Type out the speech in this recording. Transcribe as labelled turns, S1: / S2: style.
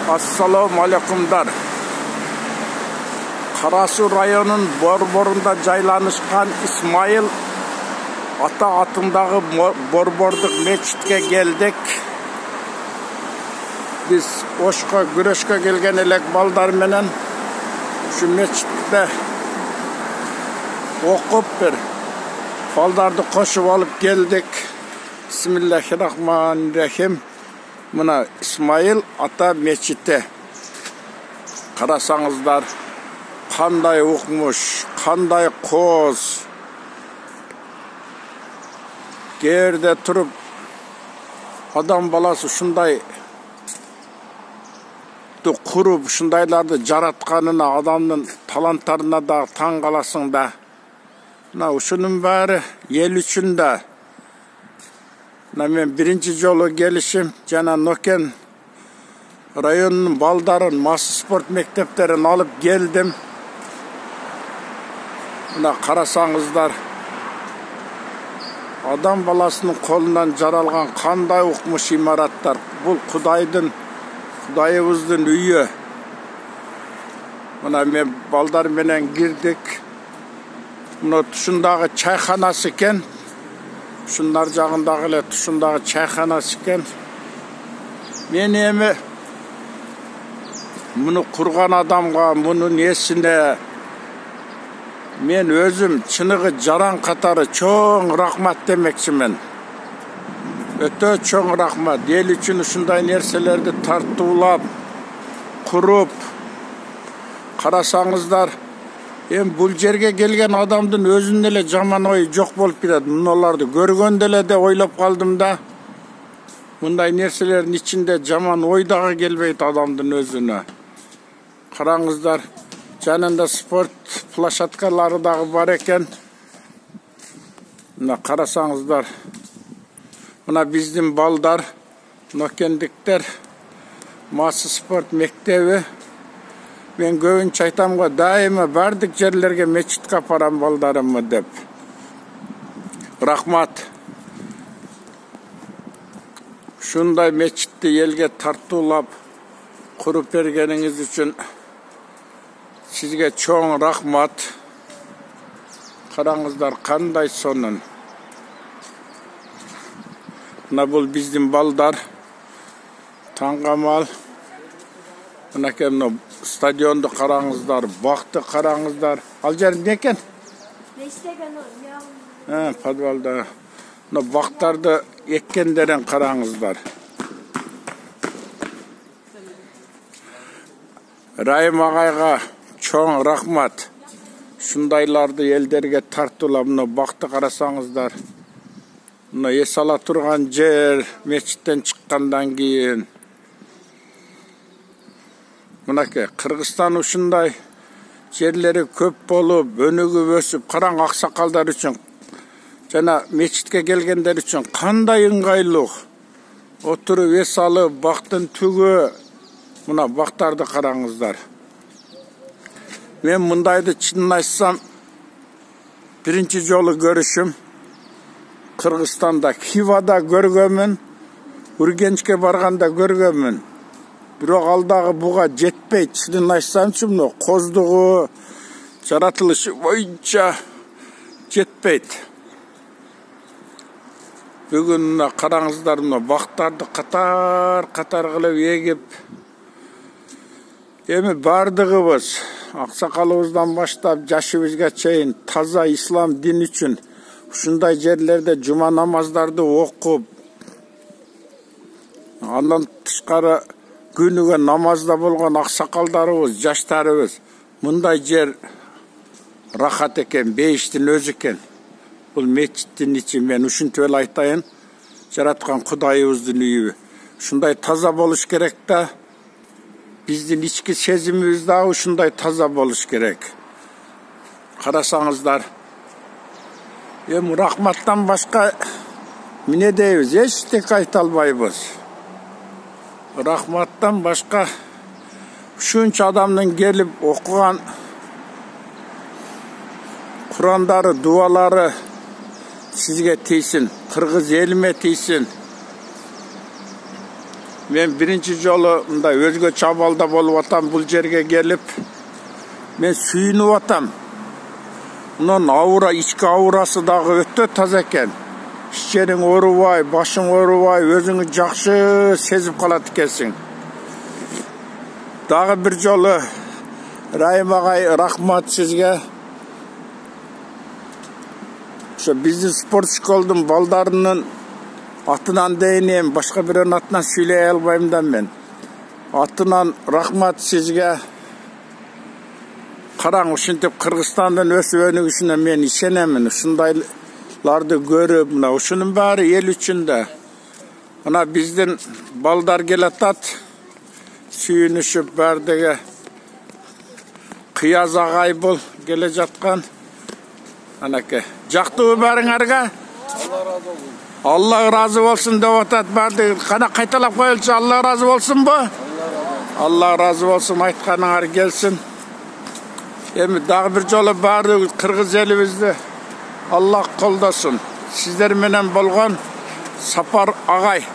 S1: Assalamu alaikumlar. Karasu rayonun Borbor'unda jaylanışkan İsmail Ata atındağı Borborduk meçitke geldik. Biz oşka, güreşke gelgen elek balдар menen şu meçitte okup bir baldardı koşup alıp geldik. Bismillahirrahmanirrahim. Mına İsmail Ata meçitte. Karasaңыздар, қандай оқмыш, қандай қоз. Geride turup adam balası şunday kurup şundaylardı jaratkanına, adamın talantlarına da taң kalasың da. Uşunun bari el üçün de. Men birinci jolu gelişim jana Noken rayonunun baldарын, masa sport mekteplerin alıp geldim. Karasaңыздар, adam balasının kolundan jaralgan қандай оқмыш имараттар. Бұл Құдайыбыздың үйі. Men балдар менен кирдик. Тушундағы чайханасы екен. Шундар жағындағы эле тушундағы чайханасы екен. Мен эми мұны құрған адамға, мұның есіне мен өзім чыныгы жаран қатары чоң рахмат демекчимин. Өтө чоң рахмат. Ел үчүн ушундай нерселерди тартуулап, куруп, карасаңыздар, бул жерге келген адамдын өзүнүн эле жаман ой жок болуп кетет. Мунуларды көргөндө эле де ойлоп калдым да. Мындай нерселердин ичинде жаман ой дагы келбейт адамдын өзүнө. Караңыздар, жанында спорт площадкалары дагы бар экен. Мына карасаңыздар. Мына биздин балдар, нокендиктер, маса спорт мектеби. Мен көбүнчө айтам го, дайыма бардык жерлерге мечитке апарам балдарымды деп. Рахмат. Шундай мечитти элге тартуулап куруп бергениңиз үчүн сизге чоң рахмат. Караңыздар, кандай сонун. Бул биздин балдар, таңгамал. Мынакей стадионду караңыздар, бакты караңыздар. Ал жер эмне экен? Подвалда. Бактарды эккендерин караңыздар. Райым агайга чоң рахмат. Шундайларды элдерге тартуулап, бакты карасаңыздар. Эс ала турган жер, мечиттен чыккандан кийин. Мынакей Кыргызстан ушундай жерлери көп болуп, өнүгүп өсүп, караң аксакалдар үчүн жана мечитке келгендер үчүн кандай ыңгайлуу. Отуруп эс алып, бактын түгү, мына бактарды караңыздар. Мен мындайды чынын айтсам, биринчи жолу көрүшүм Кыргызстанда, Хивада көргөмүн, Ургенчке барганда көргөмүн. Бирок ал дагы буга жетпейт. Чынын айтсамчы, коздугу, жаратылышы боюнча жетпейт. Бүгүн караңыздар, бактарды катар кылып эгип, эми бардыгыбыз, аксакалыбыздан баштап жашыбызга чейин таза ислам дин үчүн ушундай жерлерде жума намаздарды окуп, андан тышкары күнүгө намазда болгон аксакалдарыбыз, жаштарыбыз, мындай жер рахат экен, бейиштин өзү экен. Бул мечиттин ичи, мен ушинтип эле айтайын, жараткан Кудайыбыздын үйү. Ушундай таза болуш керек да, биздин ички сезимибиз да ушундай таза болуш керек. Карасаңыздар, рахматтан башка эмне дейбиз, эчтеке айта албайбыз. Рахматтан башка ушунча адамдын келип окуган Курандары, дуалары сизге тийсин, кыргыз элиме тийсин. мен birinci жолы мындай өзгө чабалда болуп атам, бул жерге келип мен сүйүнүп атам. Мунун аура, ички аурасы дагы өтө таза экен. Ишчериң оорубай, башың оорубай, өзүңү жакшы сезип калат экенсиң. Дагы бир жолу Райым агай, рахмат сизге. Ошо биздин спорт школдун балдарынын атынан дейин, башка бирөөнүн атынан сүйлөй албайм да мен. Атынан рахмат сизге. Караң, ушинтип Кыргызстандын өсүп өнүгүшүнө мен ишенемин. Ушундайларды көрүп, мына ушунун баары эл үчүн да. Мына биздин балдар келатат, сүйүнүшүп бардыгы. Кыяз агай бул келе жаткан. Анакей, жактыбы баарыңарга? Алла разы болсун деп атат барды. Кана кайталап коелучу, Алла разы болсунбу? Алла разы болсун, айтканыңар келсин. Эми дагы бир жолу баары кыргыз элибизди Алла колдосун. Сиздер менен болгон Сапар агай